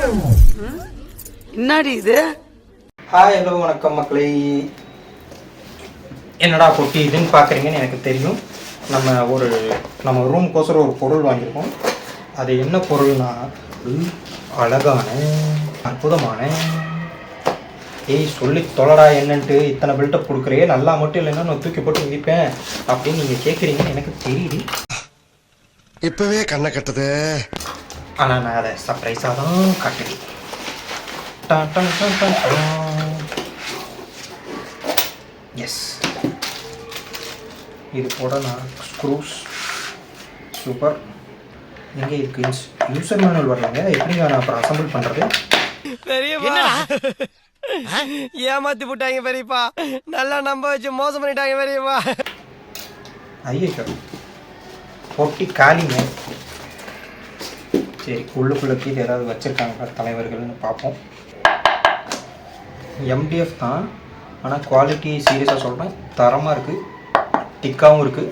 என்னடி இது? Hi hello வணக்கம் மக்களே. என்னடா பொட்டி இதுன்னு பார்க்குறீங்கன்னு எனக்கு தெரியும். நம்ம ரூம்க்கோசரம் ஒரு பொருள் வாங்கியிருக்கோம். அது என்ன பொருள்னா அழகான அற்புதமான சொல்லி தொலைடா என்னன்ட்டு இத்தனை பில்டப் கொடுக்குறே, நல்லா மட்டும் இல்லைன்னா நான் தூக்கி போட்டு மிதிப்பேன் அப்படின்னு நீங்கள் கேட்குறீங்கன்னு எனக்கு தெரியுது. இப்பவே கண்ணை கட்டுது. ஆனால் நான் அதை சர்ப்ரைஸாக தான் காட்டுறேன். எஸ், இது கூட நான் ஸ்க்ரூஸ் சூப்பர். எங்கே இருக்கு யூசர் மேனுவல் வரலங்க, எப்படிங்க நான் அப்புறம் அசம்பிள் பண்ணுறது? பெரியப்பா ஏமாத்தி போட்டாங்க பெரியப்பா, நல்லா நம்ப வச்சு மோசம் பண்ணிட்டாங்க பெரியப்பா. ஐயோ பொட்டி காலிங்க. சரி, உள்ளுக்குள்ளே கீழே ஏதாவது வச்சுருக்காங்க தலைவர்கள்னு பார்ப்போம். எம்டிஎஃப் தான், ஆனால் குவாலிட்டி சீரியஸாக சொல்கிறேன், தரமாக இருக்குது, திக்காகவும் இருக்குது.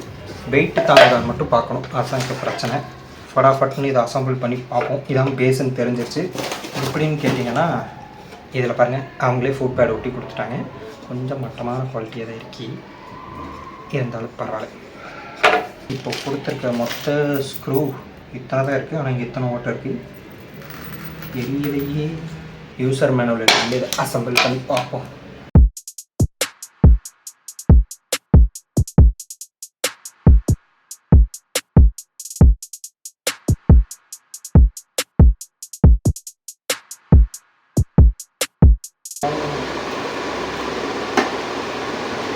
வெயிட்டு தாங்குதான்னு மட்டும் பார்க்கணும், அதுதான் இப்போ பிரச்சனை. ஃபடாஃபட்னு இதை அசம்பிள் பண்ணி பார்ப்போம். இதான் பேஸுன்னு தெரிஞ்சிருச்சு. எப்படின்னு கேட்டிங்கன்னா, இதில் பாருங்கள், அவங்களே ஃபுட் பேட் ஒட்டி கொடுத்துட்டாங்க. கொஞ்சம் மட்டமான குவாலிட்டியாக தான் இருக்கி, இருந்தாலும் பரவாயில்ல. இப்போ கொடுத்துருக்க மொத்த ஸ்க்ரூ இத்தனை தான் இருக்குது, ஆனால் இங்கே இத்தனை ஓட்டை இருக்குது. எரியலையே. யூசர் மேனுவல் இருந்து இதை அசம்பிள் பண்ணி பார்ப்போம்.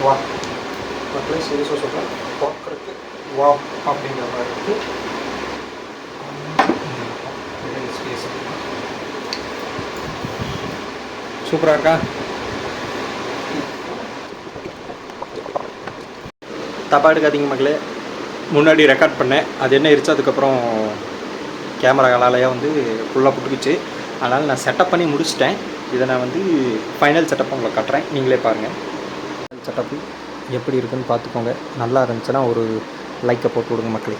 வா மக்களே, சீரியஸாக சொல்கிறேன், பார்க்குறதுக்கு வா அப்படிங்கிற மாதிரி இருக்குது. சூப்பராக இருக்கா? தப்பாக எடுக்காதீங்க மக்களே, முன்னாடி ரெக்கார்ட் பண்ணேன், அது என்ன இருந்துச்சு, அதுக்கப்புறம் கேமரா கலாலையாக வந்து ஃபுல்லாக புட்டுக்குச்சு. அதனால் நான் செட்டப் பண்ணி முடிச்சிட்டேன். இதை நான் வந்து ஃபைனல் செட்டப் உங்களை கட்டுறேன், நீங்களே பாருங்கள். செட்டப்பு எப்படி இருக்குன்னு பார்த்துக்கோங்க. நல்லா இருந்துச்சுன்னா ஒரு லைக்கை போட்டு விடுங்க மக்களே.